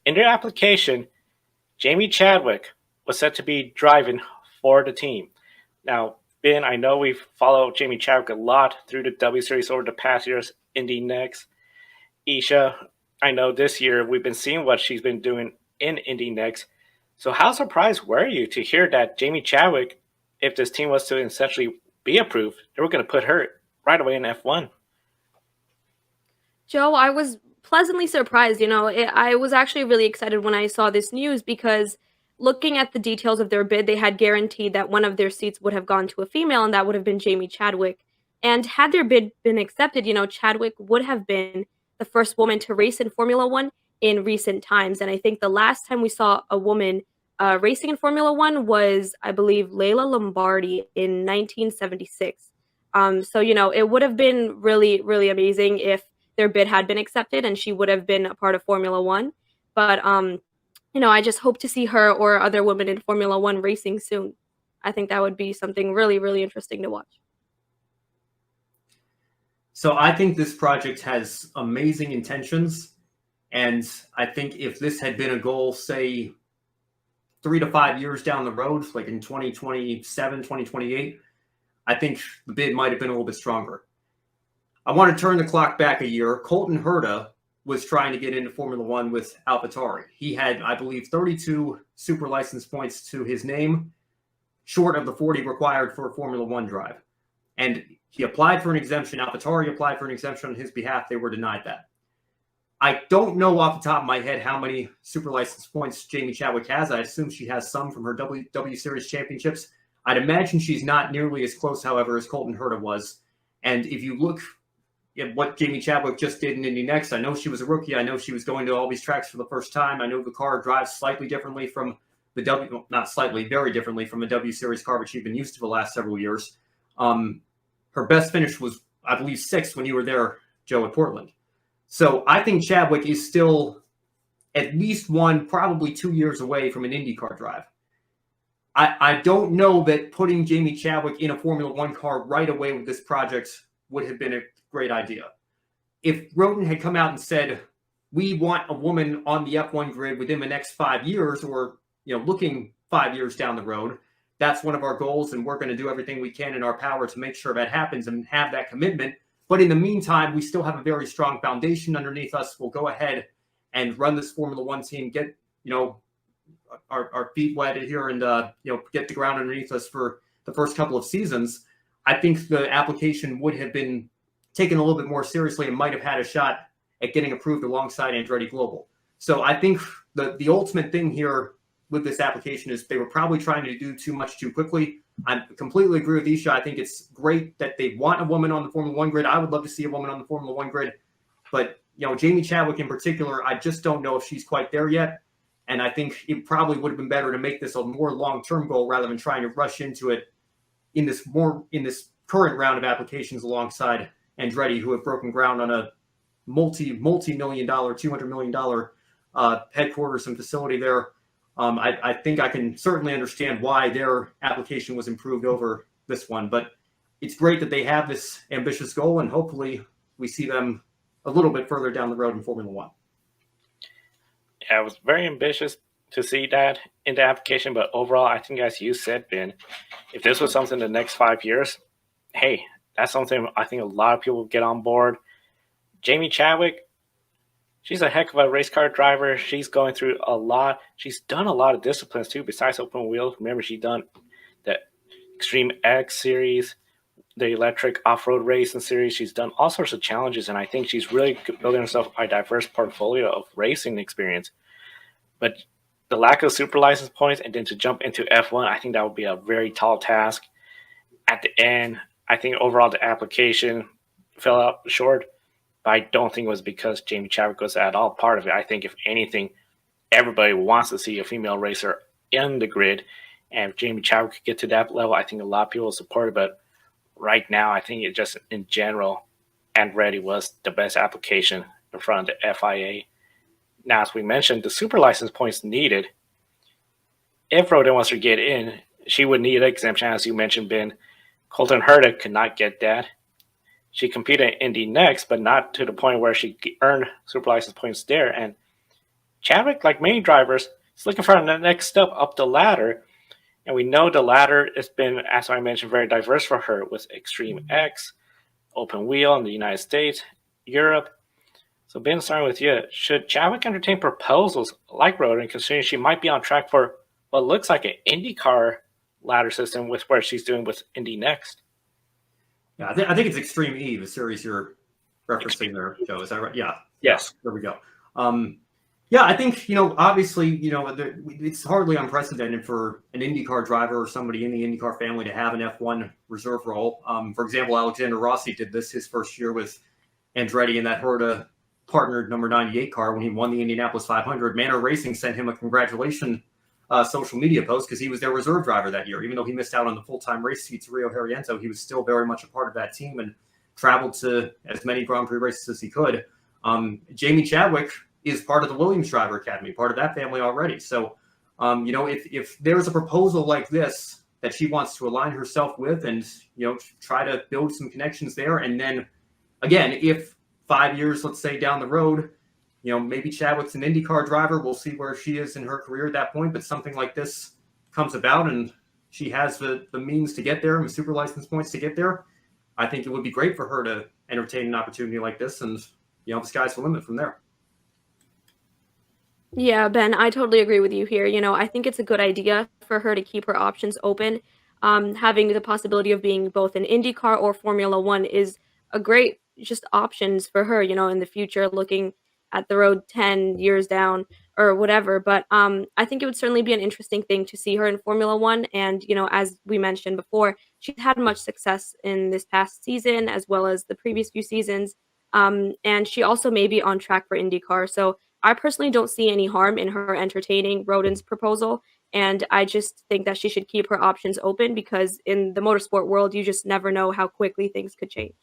in their application, Jamie Chadwick was said to be driving for the team. Now, Ben, I know we've followed Jamie Chadwick a lot through the W Series over the past years, Indy Next. Esha, I know this year we've been seeing what she's been doing in Indy Next. So how surprised were you to hear that Jamie Chadwick, if this team was to essentially be approved, they were going to put her right away in F1? Joe, I was pleasantly surprised. I was actually really excited when I saw this news because looking at the details of their bid, they had guaranteed that one of their seats would have gone to a female, and that would have been Jamie Chadwick. And had their bid been accepted, Chadwick would have been the first woman to race in Formula One in recent times. And I think the last time we saw a woman racing in Formula One was, I believe, Layla Lombardi in 1976. So, it would have been really, really amazing if their bid had been accepted and she would have been a part of Formula One. But I just hope to see her or other women in Formula One racing soon. I think that would be something really, really interesting to watch. So I think this project has amazing intentions. And I think if this had been a goal, say, 3 to 5 years down the road, like in 2027, 2028, I think the bid might have been a little bit stronger. I want to turn the clock back a year. Colton Herta was trying to get into Formula One with AlphaTauri. He had, I believe, 32 super license points to his name, short of the 40 required for a Formula One drive. And he applied for an exemption. AlphaTauri applied for an exemption on his behalf. They were denied that. I don't know off the top of my head how many super license points Jamie Chadwick has. I assume she has some from her W Series championships. I'd imagine she's not nearly as close, however, as Colton Herta was. And if you look at what Jamie Chadwick just did in Indy Next, I know she was a rookie. I know she was going to all these tracks for the first time. I know the car drives slightly differently from the not slightly, very differently from a W Series car, but she'd been used to the last several years. Her best finish was, I believe, 6th when you were there, Joe, at Portland. So I think Chadwick is still at least 1, probably 2 years away from an IndyCar drive. I don't know that putting Jamie Chadwick in a Formula One car right away with this project would have been a great idea. If Rodin had come out and said, we want a woman on the F1 grid within the next 5 years, or looking 5 years down the road, that's one of our goals, and we're going to do everything we can in our power to make sure that happens and have that commitment. But in the meantime, we still have a very strong foundation underneath us. We'll go ahead and run this Formula One team, get our feet wet here, and get the ground underneath us for the first couple of seasons. I think the application would have been taken a little bit more seriously and might have had a shot at getting approved alongside Andretti Global. So I think the ultimate thing here with this application is they were probably trying to do too much too quickly. I completely agree with Esha. I think it's great that they want a woman on the Formula One grid. I would love to see a woman on the Formula One grid. But, Jamie Chadwick in particular, I just don't know if she's quite there yet. And I think it probably would have been better to make this a more long-term goal rather than trying to rush into it in this current round of applications alongside Andretti, who have broken ground on a multi-million dollar, $200 million headquarters and facility there. I think I can certainly understand why their application was improved over this one, but it's great that they have this ambitious goal, and hopefully we see them a little bit further down the road in Formula One. Yeah, it was very ambitious to see that in the application, but overall, I think, as you said, Ben, if this was something in the next 5 years, hey, that's something I think a lot of people will get on board. Jamie Chadwick, she's a heck of a race car driver. She's going through a lot. She's done a lot of disciplines too, besides open wheel. Remember, she's done the Extreme X series, the electric off-road racing series. She's done all sorts of challenges, and I think she's really building herself a diverse portfolio of racing experience. But the lack of super license points and then to jump into F1, I think that would be a very tall task. At the end, I think overall the application fell out short, but I don't think it was because Jamie Chadwick was at all part of it. I think, if anything, everybody wants to see a female racer in the grid, and if Jamie Chadwick could get to that level, I think a lot of people will support it. But right now, I think it just in general, Andretti was the best application in front of the FIA. Now, as we mentioned, the super license points needed. If Rodin wants to get in, she would need an exemption, as you mentioned, Ben. Colton Herta could not get that. She competed in Indy Next, but not to the point where she earned super license points there. And Chadwick, like many drivers, is looking for the next step up the ladder. And we know the ladder has been, as I mentioned, very diverse for her with Extreme X, Open Wheel in the United States, Europe. So, Ben, starting with you, should Chadwick entertain proposals like Rodin, considering she might be on track for what looks like an IndyCar ladder system with what she's doing with Indy Next? Yeah, I think it's Extreme E, the series you're referencing there, Joe. Is that right? Yeah. Yes. There we go. Yeah, I think, obviously, it's hardly unprecedented for an IndyCar driver or somebody in the IndyCar family to have an F1 reserve role. For example, Alexander Rossi did this his first year with Andretti in that Herta partnered number 98 car when he won the Indianapolis 500. Manor Racing sent him a congratulation social media post because he was their reserve driver that year. Even though he missed out on the full-time race seat to Rio Harriento, he was still very much a part of that team and traveled to as many Grand Prix races as he could. Jamie Chadwick is part of the Williams Driver Academy, part of that family already. So, if there's a proposal like this that she wants to align herself with and, try to build some connections there. And then, again, if 5 years, let's say, down the road, maybe Chadwick's an IndyCar driver, we'll see where she is in her career at that point. But something like this comes about and she has the means to get there and the super license points to get there. I think it would be great for her to entertain an opportunity like this. And, the sky's the limit from there. Yeah, Ben, I totally agree with you here. I think it's a good idea for her to keep her options open. Having the possibility of being both an IndyCar or Formula One is a great just options for her, in the future, looking at the road 10 years down or whatever. But I think it would certainly be an interesting thing to see her in Formula One. And, as we mentioned before, she's had much success in this past season as well as the previous few seasons. And she also may be on track for IndyCar. So I personally don't see any harm in her entertaining Rodin's proposal. And I just think that she should keep her options open because in the motorsport world, you just never know how quickly things could change.